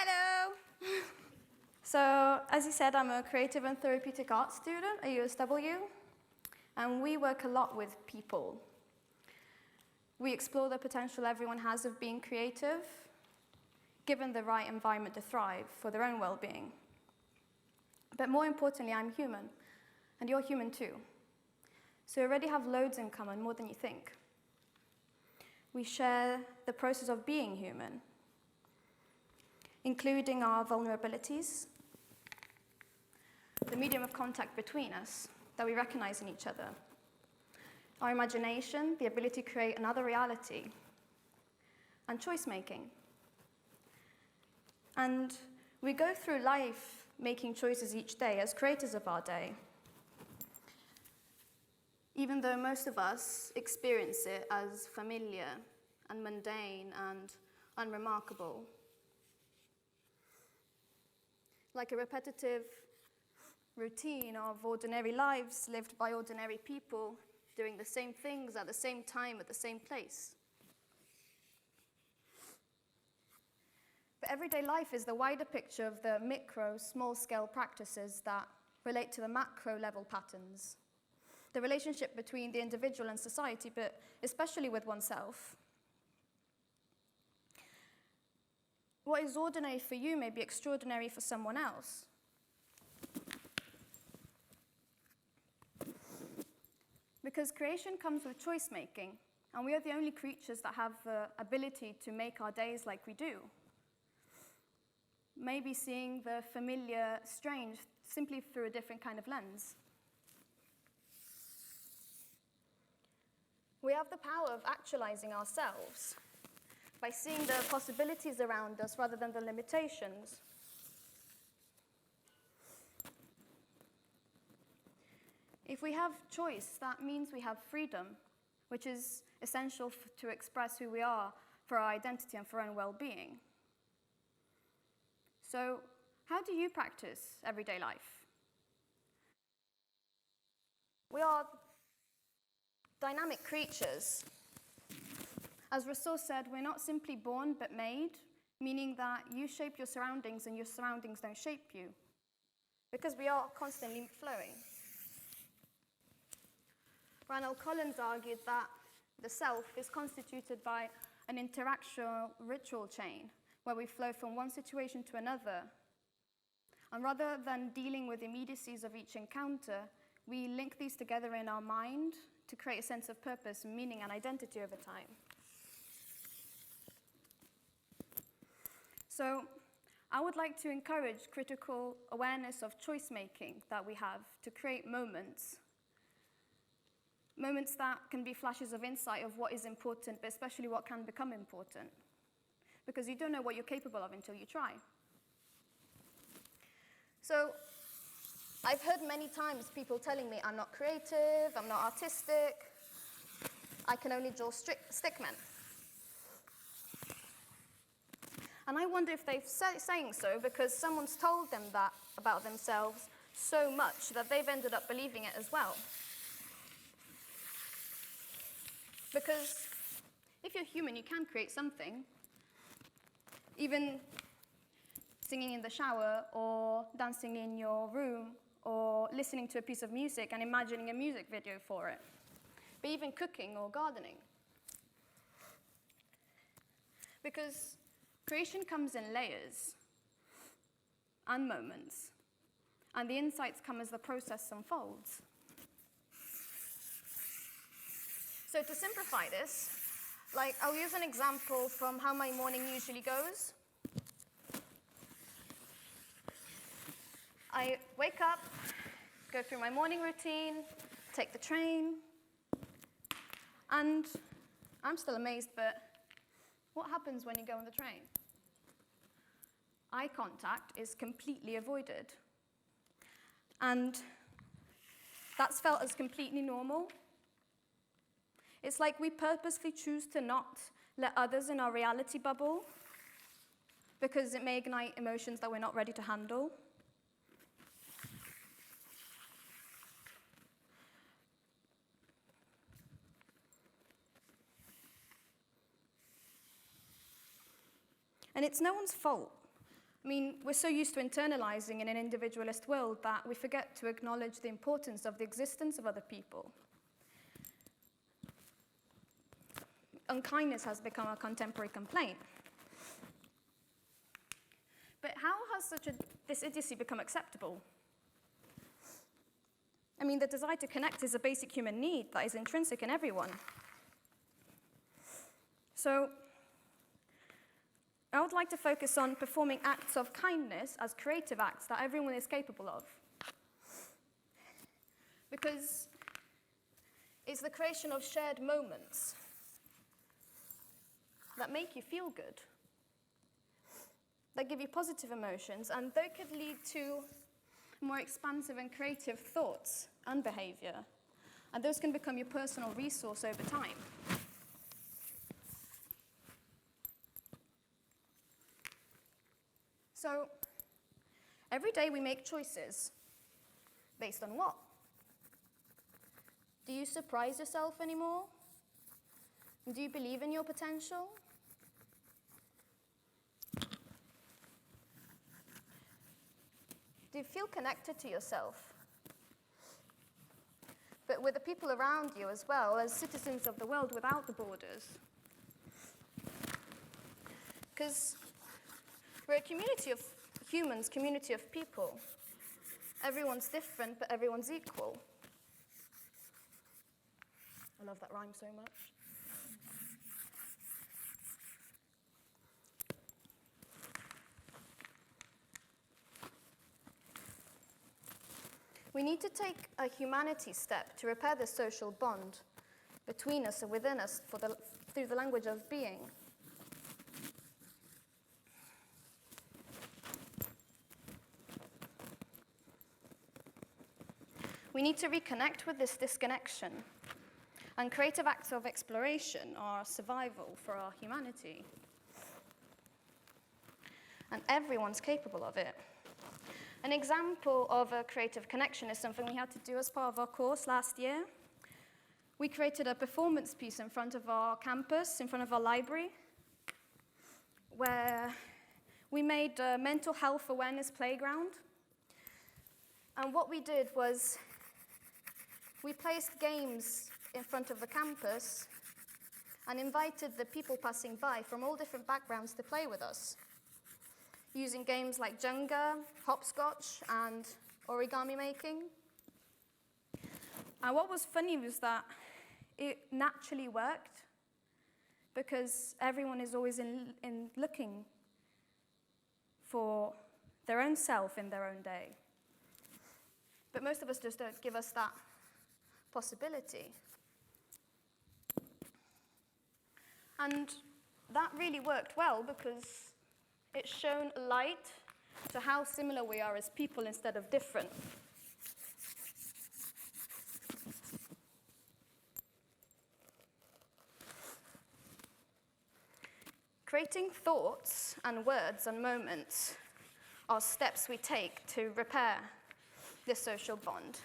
Hello! So, as you said, I'm a creative and therapeutic arts student at USW, and we work a lot with people. We explore the potential everyone has of being creative, given the right environment to thrive for their own well-being. But more importantly, I'm human, and you're human too. So we already have loads in common, more than you think. We share the process of being human, including our vulnerabilities, the medium of contact between us that we recognize in each other, our imagination, the ability to create another reality, and choice-making. And we go through life making choices each day as creators of our day, even though most of us experience it as familiar and mundane and unremarkable. Like a repetitive routine of ordinary lives lived by ordinary people doing the same things at the same time at the same place. But everyday life is the wider picture of the micro, small-scale practices that relate to the macro-level patterns, the relationship between the individual and society, but especially with oneself. What is ordinary for you may be extraordinary for someone else. Because creation comes with choice-making, and we are the only creatures that have the ability to make our days like we do. Maybe seeing the familiar strange simply through a different kind of lens. We have the power of actualizing ourselves by seeing the possibilities around us rather than the limitations. If we have choice, that means we have freedom, which is essential to express who we are for our identity and for our own well-being. So, how do you practice everyday life? We are dynamic creatures. As Rousseau said, we're not simply born but made, meaning that you shape your surroundings and your surroundings don't shape you, because we are constantly flowing. Ranald Collins argued that the self is constituted by an interactional ritual chain, where we flow from one situation to another. And rather than dealing with immediacies of each encounter, we link these together in our mind to create a sense of purpose, meaning, and identity over time. So, I would like to encourage critical awareness of choice-making that we have to create moments that can be flashes of insight of what is important, but especially what can become important. Because you don't know what you're capable of until you try. So, I've heard many times people telling me I'm not creative, I'm not artistic, I can only draw stickmen. And I wonder if they're saying so because someone's told them that about themselves so much that they've ended up believing it as well. Because if you're human, you can create something. Even singing in the shower, or dancing in your room, or listening to a piece of music and imagining a music video for it. But even cooking or gardening. Because creation comes in layers and moments, and the insights come as the process unfolds. So to simplify this, I'll use an example from how my morning usually goes. I wake up, go through my morning routine, take the train, and I'm still amazed, but what happens when you go on the train? Eye contact is completely avoided. And that's felt as completely normal. It's like we purposely choose to not let others in our reality bubble because it may ignite emotions that we're not ready to handle. And it's no one's fault. I mean, we're so used to internalizing in an individualist world that we forget to acknowledge the importance of the existence of other people. Unkindness has become a contemporary complaint. But how has this idiocy become acceptable? I mean, the desire to connect is a basic human need that is intrinsic in everyone. So, I would like to focus on performing acts of kindness as creative acts that everyone is capable of. Because it's the creation of shared moments that make you feel good, that give you positive emotions, and they could lead to more expansive and creative thoughts and behavior. And those can become your personal resource over time. So, every day we make choices. Based on what? Do you surprise yourself anymore? Do you believe in your potential? Do you feel connected to yourself? But with the people around you as well, as citizens of the world without the borders. Because we're a community of humans, community of people. Everyone's different, but everyone's equal. I love that rhyme so much. We need to take a humanity step to repair the social bond between us and within us through the language of being. We need to reconnect with this disconnection, and creative acts of exploration are survival for our humanity. And everyone's capable of it. An example of a creative connection is something we had to do as part of our course last year. We created a performance piece in front of our campus, in front of our library, where we made a mental health awareness playground. And what we did was we placed games in front of the campus and invited the people passing by from all different backgrounds to play with us, using games like Jenga, hopscotch, and origami making. And what was funny was that it naturally worked, because everyone is always in looking for their own self in their own day. But most of us just don't give us that possibility. And that really worked well, because it's shown light to how similar we are as people instead of different. Creating thoughts and words and moments are steps we take to repair this social bond,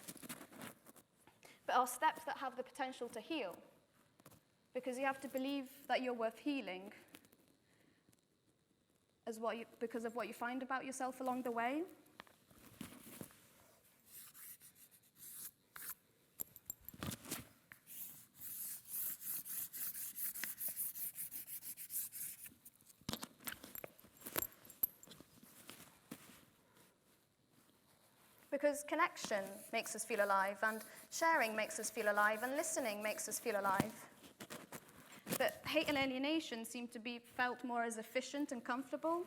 but are steps that have the potential to heal, because you have to believe that you're worth healing because of what you find about yourself along the way. Because connection makes us feel alive, and sharing makes us feel alive, and listening makes us feel alive. But hate and alienation seem to be felt more as efficient and comfortable.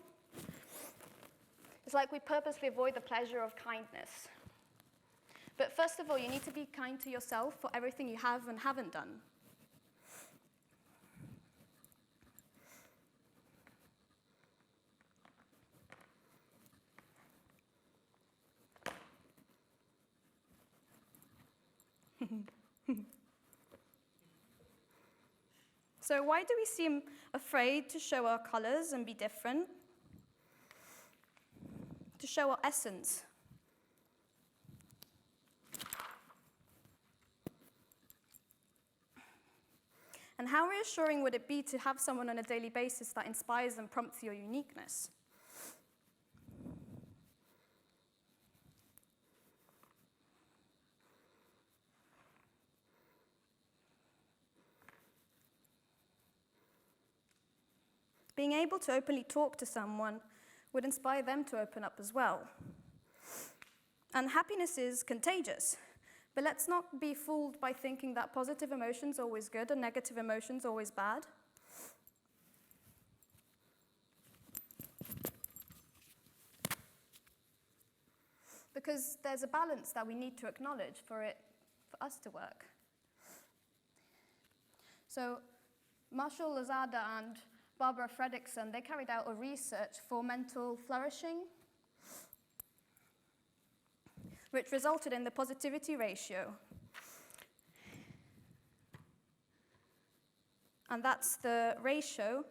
It's like we purposely avoid the pleasure of kindness. But first of all, you need to be kind to yourself for everything you have and haven't done. So why do we seem afraid to show our colors and be different? To show our essence? And how reassuring would it be to have someone on a daily basis that inspires and prompts your uniqueness? Being able to openly talk to someone would inspire them to open up as well. And happiness is contagious. But let's not be fooled by thinking that positive emotions are always good and negative emotions are always bad. Because there's a balance that we need to acknowledge for us to work. So Marshall Lozada and Barbara Fredrickson, they carried out a research for mental flourishing, which resulted in the positivity ratio. And that's the ratio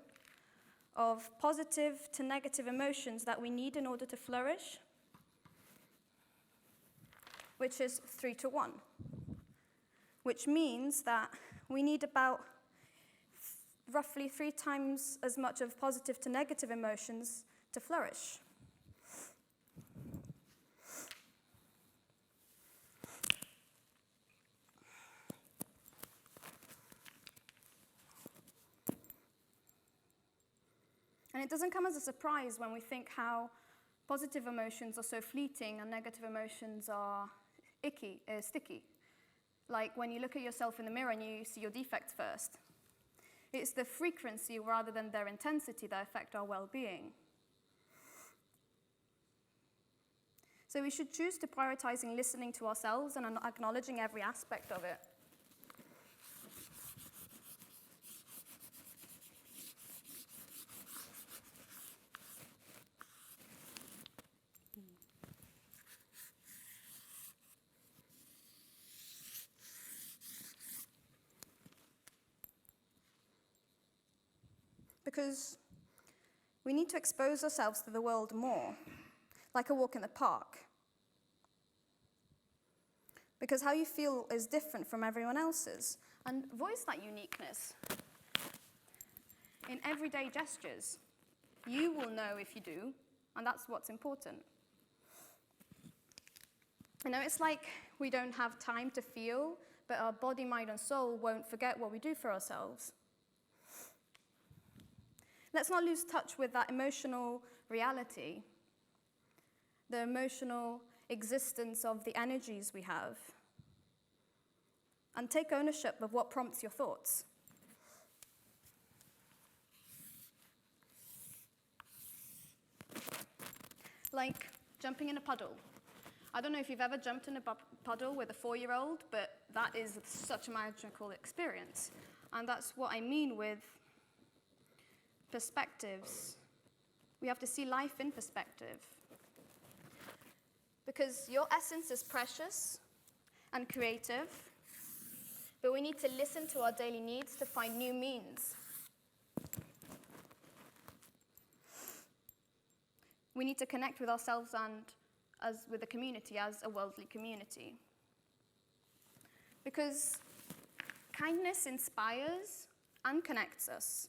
of positive to negative emotions that we need in order to flourish, which is 3:1, which means that we need about roughly 3 times as much of positive to negative emotions to flourish. And it doesn't come as a surprise when we think how positive emotions are so fleeting and negative emotions are sticky. Like when you look at yourself in the mirror and you see your defects first. It's the frequency rather than their intensity that affect our well-being. So we should choose to prioritizing listening to ourselves and acknowledging every aspect of it. Because we need to expose ourselves to the world more, like a walk in the park. Because how you feel is different from everyone else's. And voice that uniqueness in everyday gestures. You will know if you do, and that's what's important. You know, it's like we don't have time to feel, but our body, mind, and soul won't forget what we do for ourselves. Let's not lose touch with that emotional reality, the emotional existence of the energies we have, and take ownership of what prompts your thoughts. Like jumping in a puddle. I don't know if you've ever jumped in a puddle with a 4-year-old, but that is such a magical experience. And that's what I mean with perspectives. We have to see life in perspective. Because your essence is precious and creative, but we need to listen to our daily needs to find new means. We need to connect with ourselves and with the community as a worldly community. Because kindness inspires and connects us.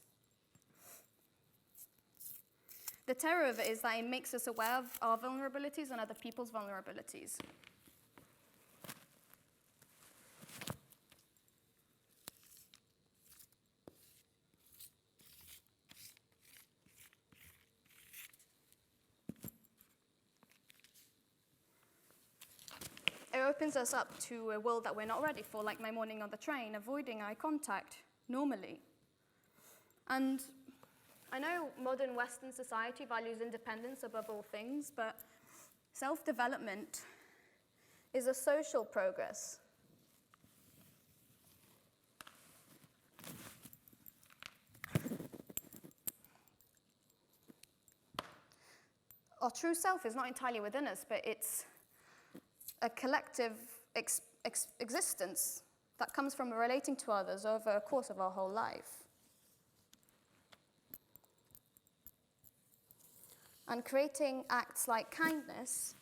The terror of it is that it makes us aware of our vulnerabilities and other people's vulnerabilities. It opens us up to a world that we're not ready for, like my morning on the train, avoiding eye contact normally. And I know modern Western society values independence above all things, but self-development is a social progress. Our true self is not entirely within us, but it's a collective existence that comes from relating to others over a course of our whole life. And creating acts like kindness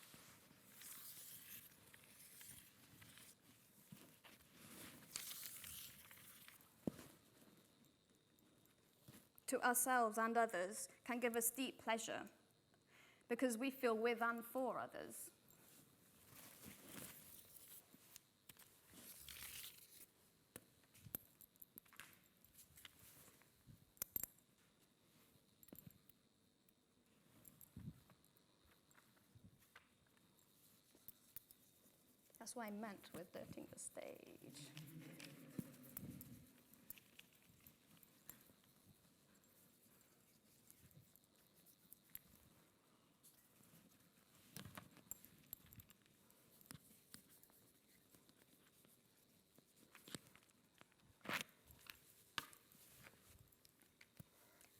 to ourselves and others can give us deep pleasure because we feel with and for others. That's what I meant with dirtying the stage.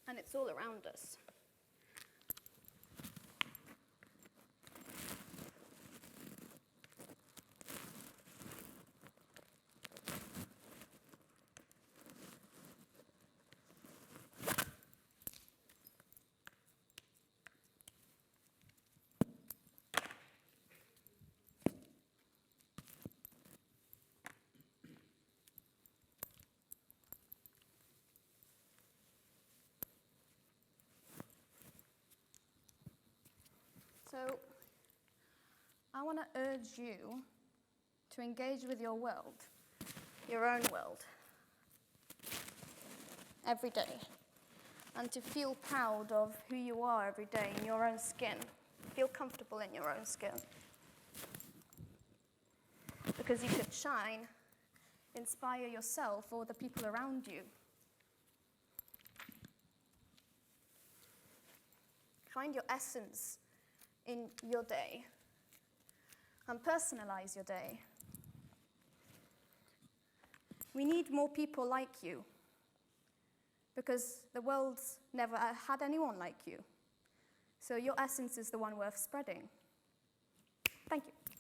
And it's all around us. So I want to urge you to engage with your world, your own world, every day, and to feel proud of who you are every day in your own skin. Feel comfortable in your own skin. Because you could shine, inspire yourself or the people around you. Find your essence in your day and personalize your day. We need more people like you because the world's never had anyone like you. So your essence is the one worth spreading. Thank you.